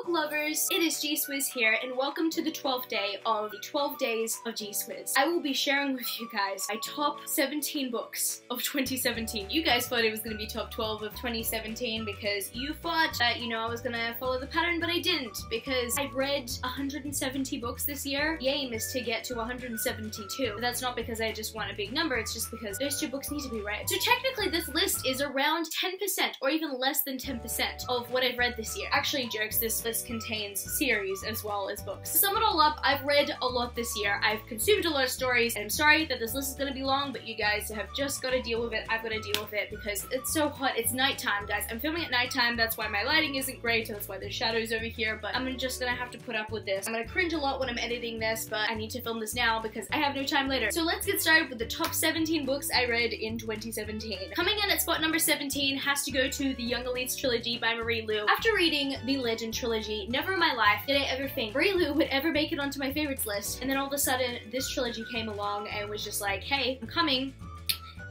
book lovers, it is G-Swizz here, and welcome to the 12th day of the 12 days of G-Swizz. I will be sharing with you guys my top 17 books of 2017. You guys thought it was going to be top 12 of 2017 because you thought that, you know, I was going to follow the pattern, but I didn't, because I've read 170 books this year. The aim is to get to 172, but that's not because I just want a big number, it's just because those two books need to be read. So technically this list is around 10% or even less than 10% of what I've read this year. Actually, jokes, this list contains series as well as books. To sum it all up, I've read a lot this year. I've consumed a lot of stories, and I'm sorry that this list is going to be long, but you guys have just got to deal with it. I've got to deal with it because it's so hot. It's nighttime, guys. I'm filming at nighttime. That's why my lighting isn't great. That's why there's shadows over here, but I'm just going to have to put up with this. I'm going to cringe a lot when I'm editing this, but I need to film this now because I have no time later. So let's get started with the top 17 books I read in 2017. Coming in at spot number 17 has to go to the Young Elites trilogy by Marie Lu. After reading the Legend trilogy, never in my life did I ever think Marie Lu would ever make it onto my favorites list, and then all of a sudden this trilogy came along and was just like, hey, I'm coming,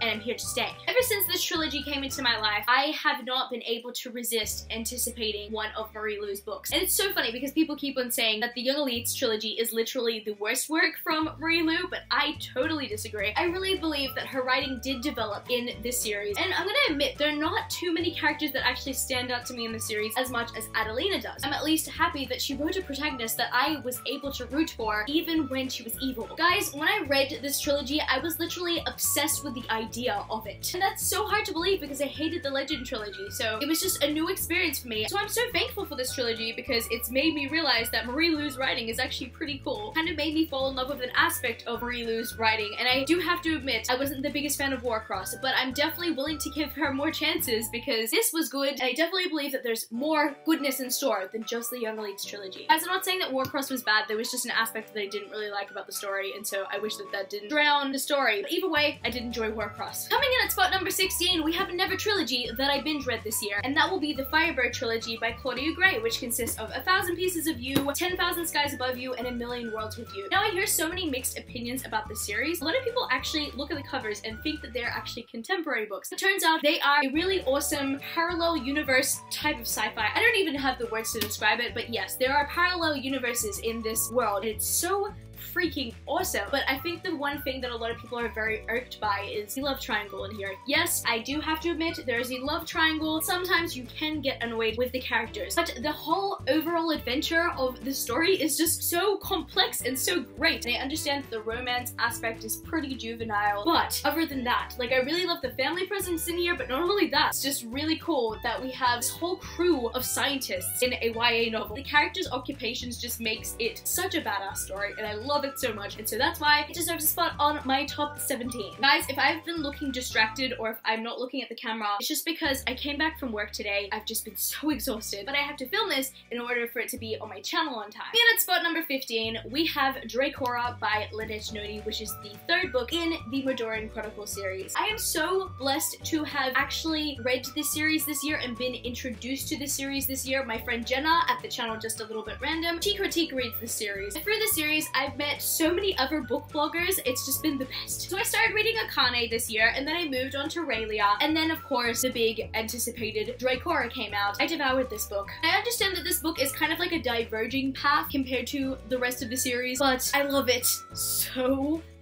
and I'm here to stay. Ever since this trilogy came into my life, I have not been able to resist anticipating one of Marie Lu's books. And it's so funny because people keep on saying that the Young Elites trilogy is literally the worst work from Marie Lu, but I totally disagree. I really believe that her writing did develop in this series, and I'm gonna admit there are not too many characters that actually stand out to me in the series as much as Adelina does. I'm at least happy that she wrote a protagonist that I was able to root for even when she was evil. Guys, when I read this trilogy, I was literally obsessed with the idea of it. And that's so hard to believe because I hated the Legend trilogy, so it was just a new experience for me. So I'm so thankful for this trilogy because it's made me realize that Marie Lu's writing is actually pretty cool. Kind of made me fall in love with an aspect of Marie Lu's writing, and I do have to admit, I wasn't the biggest fan of Warcross, but I'm definitely willing to give her more chances because this was good, and I definitely believe that there's more goodness in store than just the Young Elites trilogy. Guys, I'm not saying that Warcross was bad, there was just an aspect that I didn't really like about the story, and so I wish that that didn't drown the story. But either way, I did enjoy Warcross. Coming in at spot number 16, we have another trilogy that I binge read this year, and that will be the Firebird trilogy by Claudia Gray, which consists of 1,000 Pieces of You, 10,000 Skies Above You, and A Million Worlds with You. Now, I hear so many mixed opinions about this series. A lot of people actually look at the covers and think that they're actually contemporary books. It turns out they are a really awesome parallel universe type of sci-fi. I don't even have the words to describe it, but yes, there are parallel universes in this world, and it's so freaking awesome. But I think the one thing that a lot of people are very irked by is the love triangle in here. Yes, I do have to admit there is a love triangle. Sometimes you can get annoyed with the characters, but the whole overall adventure of the story is just so complex and so great. And I understand that the romance aspect is pretty juvenile, but other than that, like, I really love the family presence in here, but not only that, it's just really cool that we have this whole crew of scientists in a YA novel. The characters' occupations just makes it such a badass story, and I love it so much, and so that's why it deserves a spot on my top 17. Guys, if I've been looking distracted or if I'm not looking at the camera, it's just because I came back from work today. I've just been so exhausted, but I have to film this in order for it to be on my channel on time. And at spot number 15, we have Dracora by Lynette Noni, which is the third book in the Modoran Chronicle series. I am so blessed to have actually read this series this year and been introduced to this series this year. My friend Jenna at the channel Just a Little Bit Random, she critique reads this series. Through the series, I've met so many other book bloggers, it's just been the best. So I started reading Akane this year, and then I moved on to Raylia, and then of course the big anticipated Dracora came out. I devoured this book. I understand that this book is kind of like a diverging path compared to the rest of the series, but I love it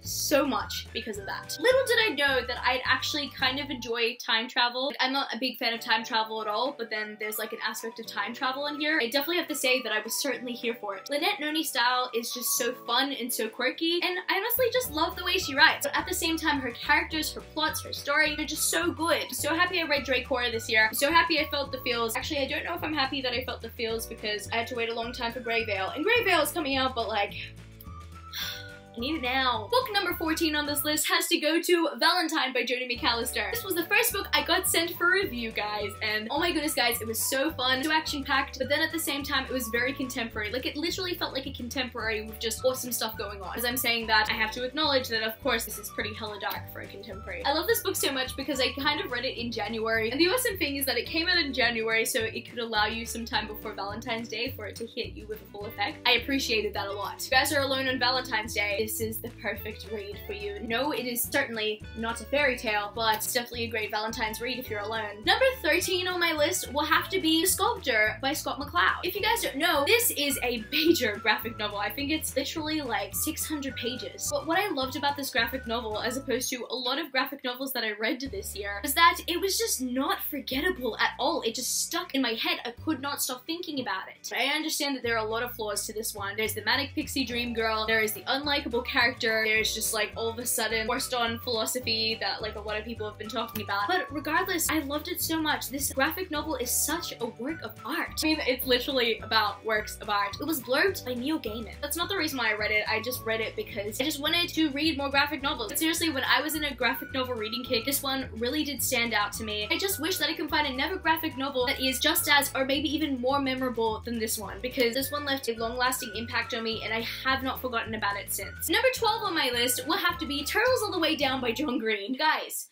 so much because of that. Little did I know that I'd actually kind of enjoy time travel. Like, I'm not a big fan of time travel at all, but then there's like an aspect of time travel in here. I definitely have to say that I was certainly here for it. Lynette Noni's style is just so fun and so quirky, and I honestly just love the way she writes. But at the same time, her characters, her plots, her story, they're just so good. I'm so happy I read Dracora this year. I'm so happy I felt the feels. Actually, I don't know if I'm happy that I felt the feels because I had to wait a long time for Grey Veil, and Grey Veil is coming out, but like, I need it now. Book number 14 on this list has to go to Valentine by Joni McAllister. This was the first book I got sent for review, guys, and oh my goodness, guys, it was so fun, so action-packed, but then at the same time, it was very contemporary. Like, it literally felt like a contemporary with just awesome stuff going on. As I'm saying that, I have to acknowledge that, of course, this is pretty hella dark for a contemporary. I love this book so much because I kind of read it in January, and the awesome thing is that it came out in January, so it could allow you some time before Valentine's Day for it to hit you with a full effect. I appreciated that a lot. If you guys are alone on Valentine's Day, this is the perfect read for you. No, it is certainly not a fairy tale, but it's definitely a great Valentine's read if you're alone. Number 13 on my list will have to be The Sculptor by Scott McCloud. If you guys don't know, this is a major graphic novel. I think it's literally like 600 pages. But what I loved about this graphic novel, as opposed to a lot of graphic novels that I read this year, was that it was just not forgettable at all. It just stuck in my head. I could not stop thinking about it. I understand that there are a lot of flaws to this one. There's the manic pixie dream girl, there is the unlikable character, there's just like all of a sudden forced on philosophy that like a lot of people have been talking about. But regardless, I loved it so much. This graphic novel is such a work of art. I mean, it's literally about works of art. It was blurbed by Neil Gaiman. That's not the reason why I read it. I just read it because I just wanted to read more graphic novels. But seriously, when I was in a graphic novel reading kick, this one really did stand out to me. I just wish that I can find another graphic novel that is just as, or maybe even more memorable than this one, because this one left a long-lasting impact on me and I have not forgotten about it since. Number 12 on my list will have to be Turtles All the Way Down by John Green. Guys,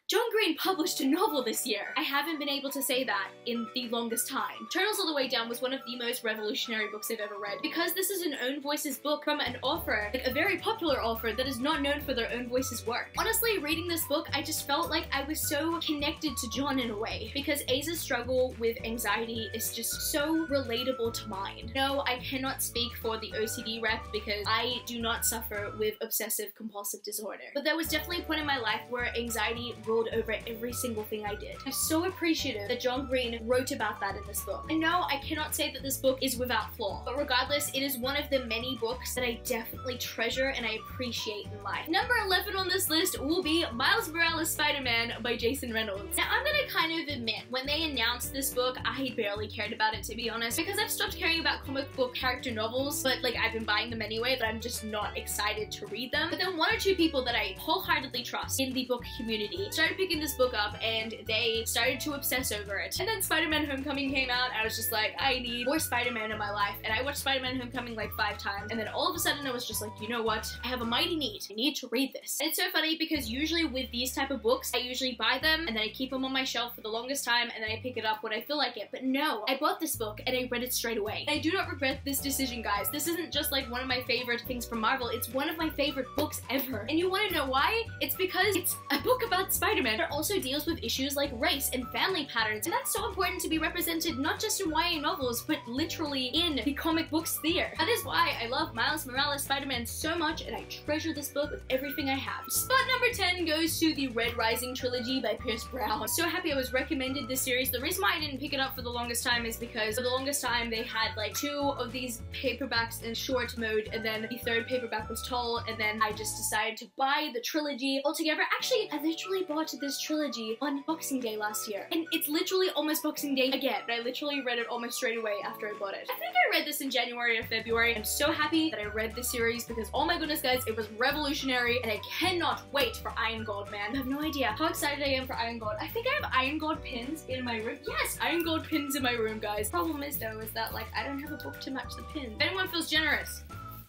John Green published a novel this year. I haven't been able to say that in the longest time. Turtles All the Way Down was one of the most revolutionary books I've ever read, because this is an own voices book from an author, like a very popular author that is not known for their own voices work. Honestly, reading this book, I just felt like I was so connected to John in a way, because Aza's struggle with anxiety is just so relatable to mine. No, I cannot speak for the OCD rep because I do not suffer with obsessive compulsive disorder. But there was definitely a point in my life where anxiety ruled over every single thing I did. I'm so appreciative that John Green wrote about that in this book. And no, I cannot say that this book is without flaw, but regardless, it is one of the many books that I definitely treasure and I appreciate in life. Number 11 on this list will be Miles Morales Spider-Man by Jason Reynolds. Now, I'm gonna kind of admit, when they announced this book, I barely cared about it, to be honest, because I've stopped caring about comic book character novels, but like I've been buying them anyway, but I'm just not excited to read them. But then one or two people that I wholeheartedly trust in the book community started picking this book up and they started to obsess over it. And then Spider-Man Homecoming came out, I was just like, I need more Spider-Man in my life, and I watched Spider-Man Homecoming like 5 times, and then all of a sudden I was just like, you know what, I have a mighty need. I need to read this. And it's so funny because usually with these type of books, I usually buy them and then I keep them on my shelf for the longest time and then I pick it up when I feel like it. But no, I bought this book and I read it straight away. And I do not regret this decision, guys. This isn't just like one of my favorite things from Marvel, it's one of my favorite books ever. And you want to know why? It's because it's a book about Spider-Man that also deals with issues like race and family patterns, and that's so important to be represented not just in YA novels, but literally in the comic book sphere. That is why I love Miles Morales Spider-Man so much, and I treasure this book with everything I have. Spot number 10 goes to the Red Rising trilogy by Pierce Brown. I'm so happy I was recommended this series. The reason why I didn't pick it up for the longest time is because for the longest time they had like 2 of these paperbacks in short mode, and then the 3rd paperback was tall, and then I just decided to buy the trilogy altogether. Actually, I literally bought this trilogy on Boxing Day last year, and it's literally almost Boxing Day again. I literally read it almost straight away after I bought it. I think I read this in January or February. I'm so happy that I read this series because, oh my goodness guys, it was revolutionary, and I cannot wait for Iron Gold, man. You have no idea how excited I am for Iron Gold. I think I have Iron Gold pins in my room. Yes, Iron Gold pins in my room, guys. Problem is though, is that like I don't have a book to match the pin. If anyone feels generous,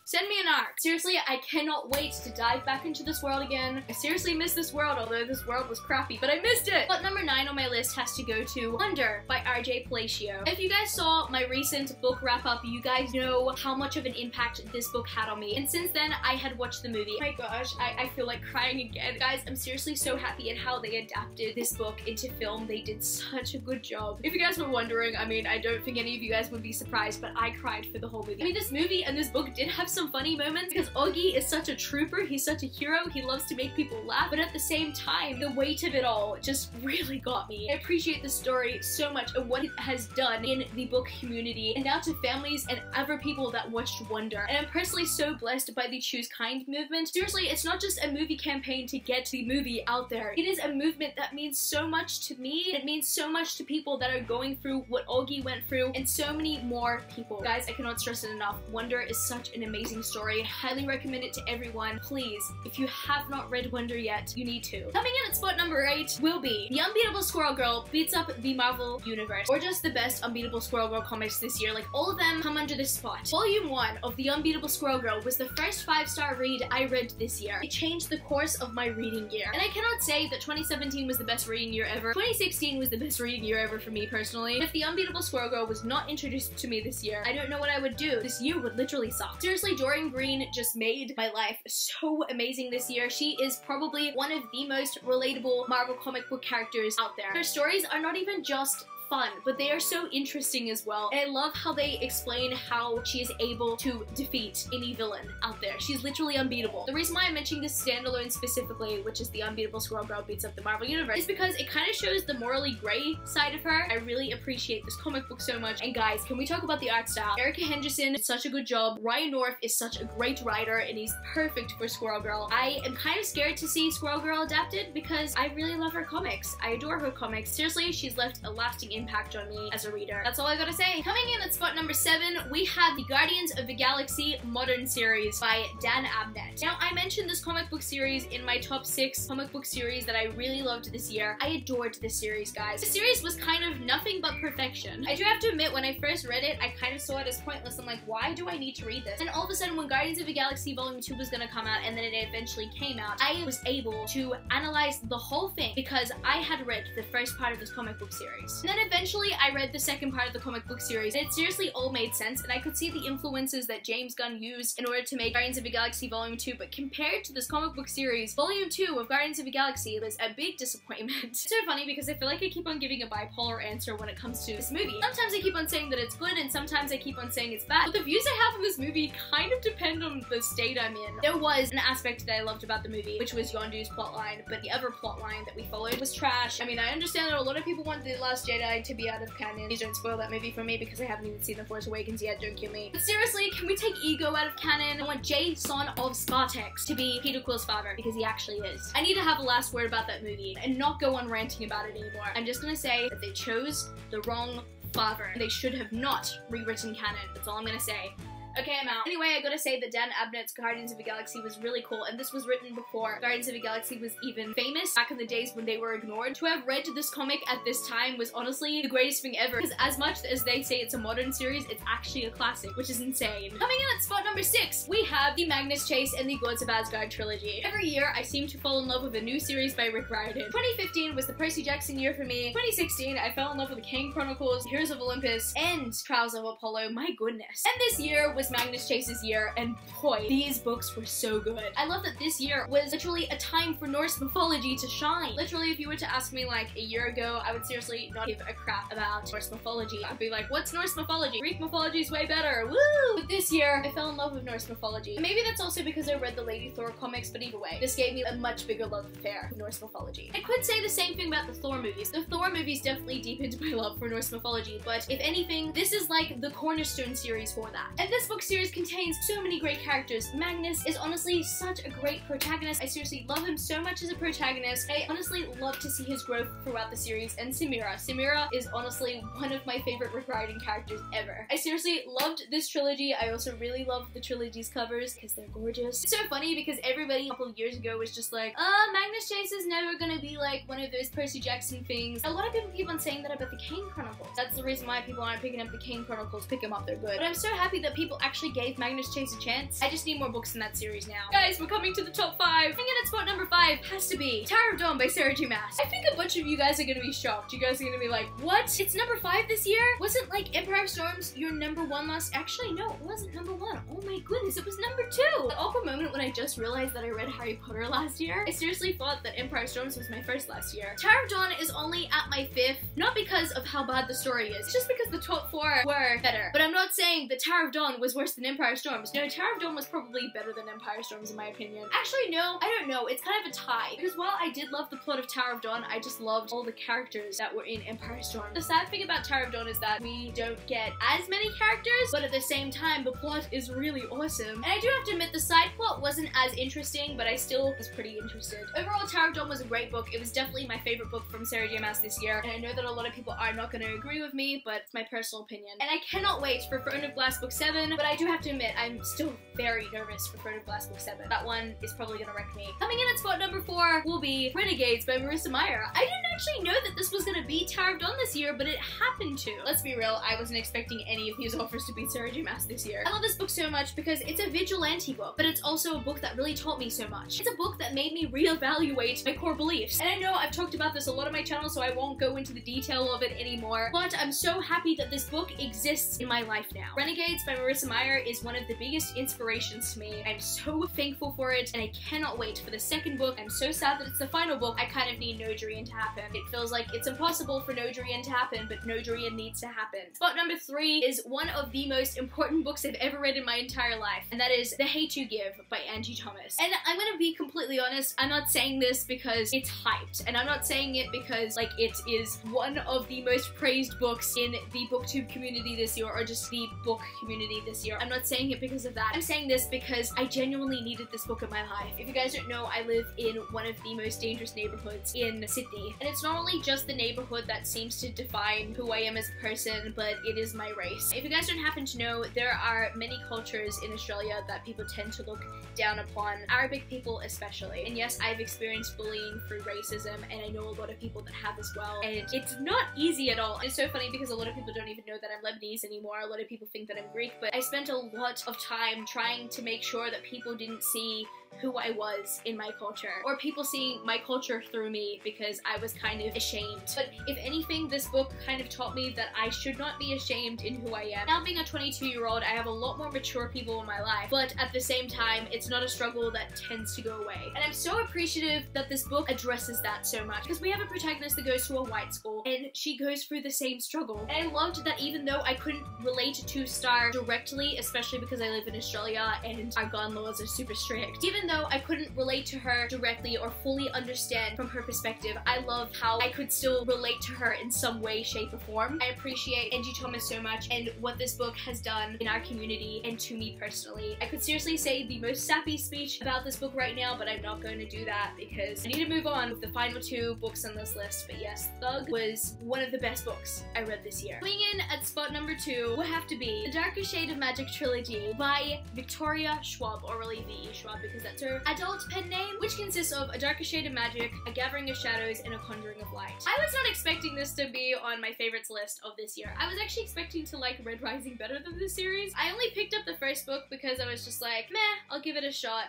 send me an art. Seriously, I cannot wait to dive back into this world again. I seriously miss this world, although this world was crappy, but I missed it! But number 9 on my list has to go to Wonder by RJ Palacio. If you guys saw my recent book wrap-up, you guys know how much of an impact this book had on me. And since then, I had watched the movie. Oh my gosh, I feel like crying again. Guys, I'm seriously so happy at how they adapted this book into film. They did such a good job. If you guys were wondering, I mean, I don't think any of you guys would be surprised, but I cried for the whole movie. I mean, this movie and this book did have some funny moments because Augie is such a trooper, he's such a hero, he loves to make people laugh, but at the same time, the weight of it all just really got me. I appreciate the story so much and what it has done in the book community, and now to families and other people that watched Wonder. And I'm personally so blessed by the Choose Kind movement. Seriously, it's not just a movie campaign to get the movie out there. It is a movement that means so much to me. It means so much to people that are going through what Augie went through, and so many more people. Guys, I cannot stress it enough. Wonder is such an amazing story. I highly recommend it to everyone. Please, if you have not read Wonder yet, you need to. Coming in at spot number 8 will be The Unbeatable Squirrel Girl Beats Up the Marvel Universe, or just the best Unbeatable Squirrel Girl comics this year. Like, all of them come under this spot. Volume 1 of The Unbeatable Squirrel Girl was the first 5-star read I read this year. It changed the course of my reading year. And I cannot say that 2017 was the best reading year ever. 2016 was the best reading year ever for me personally. And if The Unbeatable Squirrel Girl was not introduced to me this year, I don't know what I would do. This year would literally suck. Seriously, Honestly, Dorian Green just made my life so amazing this year. She is probably one of the most relatable Marvel comic book characters out there. Her stories are not even just fun, but they are so interesting as well. And I love how they explain how she is able to defeat any villain out there. She's literally unbeatable. The reason why I'm mentioning this standalone specifically, which is the unbeatable Squirrel Girl beats up the Marvel Universe, is because it kind of shows the morally gray side of her. I really appreciate this comic book so much. And guys, can we talk about the art style? Erica Henderson did such a good job. Ryan North is such a great writer, and he's perfect for Squirrel Girl. I am kind of scared to see Squirrel Girl adapted because I really love her comics. I adore her comics. Seriously, she's left a lasting impact on me as a reader. That's all I gotta say. Coming in at spot number 7, we have the Guardians of the Galaxy Modern Series by Dan Abnett. Now, I mentioned this comic book series in my top 6 comic book series that I really loved this year. I adored this series, guys. The series was kind of nothing but perfection. I do have to admit, when I first read it, I kind of saw it as pointless. I'm like, why do I need to read this? And all of a sudden, when Guardians of the Galaxy Volume 2 was gonna come out, and then it eventually came out, I was able to analyze the whole thing because I had read the first part of this comic book series. And then eventually, I read the second part of the comic book series, and it seriously all made sense, and I could see the influences that James Gunn used in order to make Guardians of the Galaxy Volume 2, but compared to this comic book series, Volume 2 of Guardians of the Galaxy was a big disappointment. It's so funny because I feel like I keep on giving a bipolar answer when it comes to this movie. Sometimes I keep on saying that it's good, and sometimes I keep on saying it's bad, but the views I have of this movie kind of depend on the state I'm in. There was an aspect that I loved about the movie, which was Yondu's plotline, but the other plotline that we followed was trash. I mean, I understand that a lot of people want The Last Jedi to be out of canon. Please don't spoil that movie for me because I haven't even seen The Force Awakens yet, don't kill me. But seriously, can we take Ego out of canon? I want Jason of Spartex to be Peter Quill's father, because he actually is. I need to have a last word about that movie and not go on ranting about it anymore. I'm just gonna say that they chose the wrong father. They should have not rewritten canon. That's all I'm gonna say. Okay, I'm out. Anyway, I gotta say that Dan Abnett's Guardians of the Galaxy was really cool, and this was written before Guardians of the Galaxy was even famous, back in the days when they were ignored. To have read this comic at this time was honestly the greatest thing ever, because as much as they say it's a modern series, it's actually a classic, which is insane. Coming in at spot number 6, we have the Magnus Chase and the Gods of Asgard trilogy. Every year, I seem to fall in love with a new series by Rick Riordan. 2015 was the Percy Jackson year for me. 2016, I fell in love with the Kane Chronicles, Heroes of Olympus, and Trials of Apollo. My goodness. And this year was Magnus Chase's year, and boy, these books were so good. I love that this year was literally a time for Norse mythology to shine. Literally, if you were to ask me like a year ago, I would seriously not give a crap about Norse mythology. I'd be like, what's Norse mythology? Greek mythology is way better, woo! But this year, I fell in love with Norse mythology. And maybe that's also because I read the Lady Thor comics, but either way, this gave me a much bigger love affair for Norse mythology. I could say the same thing about the Thor movies. The Thor movies definitely deepened my love for Norse mythology, but if anything, this is like the cornerstone series for that. And this book series contains so many great characters. Magnus is honestly such a great protagonist. I seriously love him so much as a protagonist. I honestly love to see his growth throughout the series. And Samira. Samira is honestly one of my favorite Rick Riordan characters ever. I seriously loved this trilogy. I also really love the trilogy's covers because they're gorgeous. It's so funny because everybody a couple of years ago was just like, Magnus Chase is never gonna be like one of those Percy Jackson things. A lot of people keep on saying that about the Kane Chronicles. That's the reason why people aren't picking up the Kane Chronicles. Pick them up, they're good. But I'm so happy that people actually gave Magnus Chase a chance. I just need more books in that series now. Guys, we're coming to the top 5. I think at spot number 5 has to be Tower of Dawn by Sarah J. Maas. I think a bunch of you guys are gonna be shocked. You guys are gonna be like, what? It's number 5 this year? Wasn't like Empire of Storms your number 1 last? Actually, no, it wasn't number 1. Oh my goodness, it was number 2. The awkward moment when I just realized that I read Harry Potter last year. I seriously thought that Empire of Storms was my first last year. Tower of Dawn is only at my 5th, not because of how bad the story is, just because the top 4 were better. But I'm not saying that Tower of Dawn was worse than Empire of Storms. No, Tower of Dawn was probably better than Empire of Storms in my opinion. Actually, no, I don't know. It's kind of a tie. Because while I did love the plot of Tower of Dawn, I just loved all the characters that were in Empire of Storms. The sad thing about Tower of Dawn is that we don't get as many characters, but at the same time, the plot is really awesome. And I do have to admit, the side plot wasn't as interesting, but I still was pretty interested. Overall, Tower of Dawn was a great book. It was definitely my favorite book from Sarah J. Maas this year. And I know that a lot of people are not going to agree with me, but it's my personal opinion. And I cannot wait for Throne of Glass Book 7, but I do have to admit, I'm still very nervous for Throne of Glass Book 7. That one is probably gonna wreck me. Coming in at spot number 4 will be Renegades by Marissa Meyer. I didn't actually know that this was gonna be Tower of Dawn this year, but it happened to. Let's be real, I wasn't expecting any of these offers to beat Sarah J. Maas this year. I love this book so much because it's a vigilante book, but it's also a book that really taught me so much. It's a book that made me reevaluate my core beliefs. And I know I've talked about this a lot on my channel, so I won't go into the detail of it anymore, but I'm so happy that this book exists in my life now. Renegades by Marissa Meyer is one of the biggest inspirations inspirations to me. I'm so thankful for it, and I cannot wait for the second book. I'm so sad that it's the final book. I kind of need No Durian to happen. It feels like it's impossible for No Durian to happen, but No Durian needs to happen. Spot number 3 is one of the most important books I've ever read in my entire life, and that is The Hate You Give by Angie Thomas. And I'm gonna be completely honest, I'm not saying this because it's hyped, and I'm not saying it because like it is one of the most praised books in the booktube community this year, or just the book community this year. I'm not saying it because of that. I'm saying this because I genuinely needed this book in my life. If you guys don't know, I live in one of the most dangerous neighborhoods in Sydney, and it's not only just the neighborhood that seems to define who I am as a person, but it is my race. If you guys don't happen to know, there are many cultures in Australia that people tend to look down upon, Arabic people especially. And yes, I've experienced bullying through racism, and I know a lot of people that have as well, and it's not easy at all. It's so funny because a lot of people don't even know that I'm Lebanese anymore. A lot of people think that I'm Greek, but I spent a lot of time trying to make sure that people didn't see who I was in my culture, or people seeing my culture through me, because I was kind of ashamed. But if anything, this book kind of taught me that I should not be ashamed in who I am. Now being a 22-year-old, I have a lot more mature people in my life, but at the same time, it's not a struggle that tends to go away. And I'm so appreciative that this book addresses that so much, because we have a protagonist that goes to a white school, and she goes through the same struggle. And I loved that even though I couldn't relate to Star directly, especially because I live in Australia and our gun laws are super strict, even though I couldn't relate to her directly or fully understand from her perspective, I loved how I could still relate to her in some way, shape, or form. I appreciate Angie Thomas so much and what this book has done in our community and to me personally. I could seriously say the most sappy speech about this book right now, but I'm not going to do that because I need to move on with the final 2 books on this list. But yes, Thug was one of the best books I read this year. Coming in at spot number 2 will have to be The Darker Shade of Magic trilogy by Victoria Schwab, or really V.E. Schwab because that's her adult pen name, which consists of A Darker Shade of Magic, A Gathering of Shadows, and A Conjuring of Light. I was not expecting this to be on my favorites list of this year. I was actually expecting to like Red Rising better than this series. I only picked up the first book because I was just like, meh, I'll give it a shot,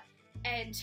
and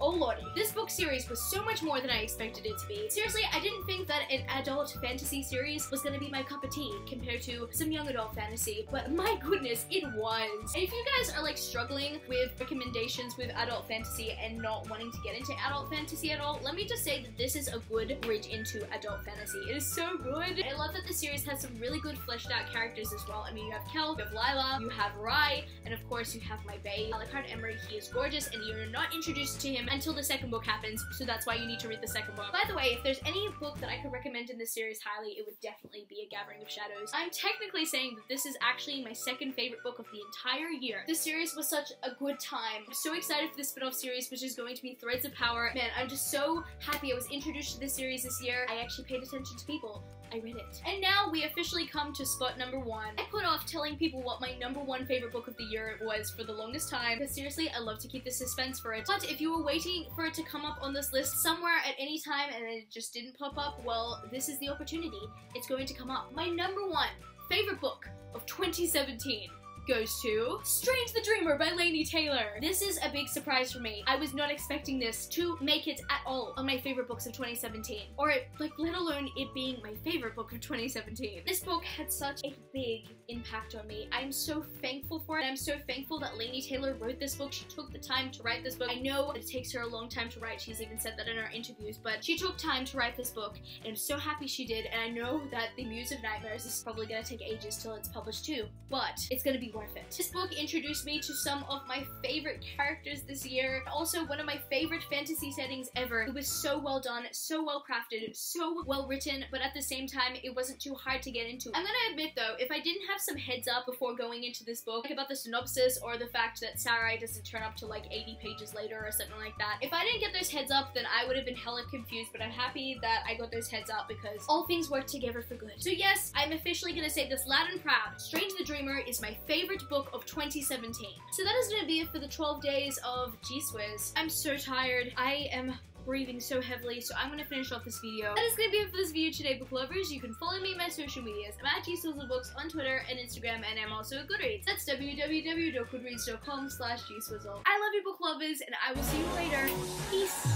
oh lordy. This book series was so much more than I expected it to be. Seriously, I didn't think that an adult fantasy series was gonna be my cup of tea compared to some young adult fantasy, but my goodness, it was. And if you guys are like struggling with recommendations with adult fantasy and not wanting to get into adult fantasy at all, let me just say that this is a good bridge into adult fantasy. It is so good. And I love that the series has some really good fleshed out characters as well. I mean, you have Kel, you have Lila, you have Rai, and of course you have my bae, Alucard Emery. He is gorgeous, and you're not introduced to him until the second book happens, so that's why you need to read the second book. By the way, if there's any book that I could recommend in this series highly, it would definitely be A Gathering of Shadows. I'm technically saying that this is actually my second favorite book of the entire year. This series was such a good time. I'm so excited for the spin-off series, which is going to be Threads of Power. Man, I'm just so happy I was introduced to this series this year. I actually paid attention to people. I read it. And now we officially come to spot number 1. I put off telling people what my number 1 favorite book of the year was for the longest time, because seriously, I love to keep the suspense for it. But if you were waiting for it to come up on this list somewhere at any time and it just didn't pop up, well, this is the opportunity. It's going to come up. My number 1 favorite book of 2017 goes to Strange the Dreamer by Laini Taylor. This is a big surprise for me. I was not expecting this to make it at all on my favorite books of 2017, or like let alone it being my favorite book of 2017. This book had such a big impact on me. I'm so thankful for it. I'm so thankful that Laini Taylor wrote this book. She took the time to write this book. I know it takes her a long time to write. She's even said that in her interviews, but she took time to write this book, and I'm so happy she did. And I know that The Muse of Nightmares is probably gonna take ages till it's published too, but it's gonna be worth it. This book introduced me to some of my favorite characters this year, also one of my favorite fantasy settings ever. It was so well done, so well crafted, so well written, but at the same time, it wasn't too hard to get into. I'm gonna admit though, if I didn't have some heads up before going into this book, like about the synopsis or the fact that Sarai doesn't turn up to like 80 pages later or something like that, if I didn't get those heads up, then I would have been hella confused, but I'm happy that I got those heads up because all things work together for good. So yes, I'm officially gonna say this loud and proud. Strange the Dreamer is my favorite book of 2017. So that is gonna be it for the 12 days of G-Swizz. I'm so tired. I am breathing so heavily, so I'm gonna finish off this video. That is gonna be it for this video today, book lovers. You can follow me on my social medias. I'm at G-Swizzelbooks on Twitter and Instagram, and I'm also at Goodreads. That's www.goodreads.com/G-Swizzle. I love you, book lovers, and I will see you later. Peace.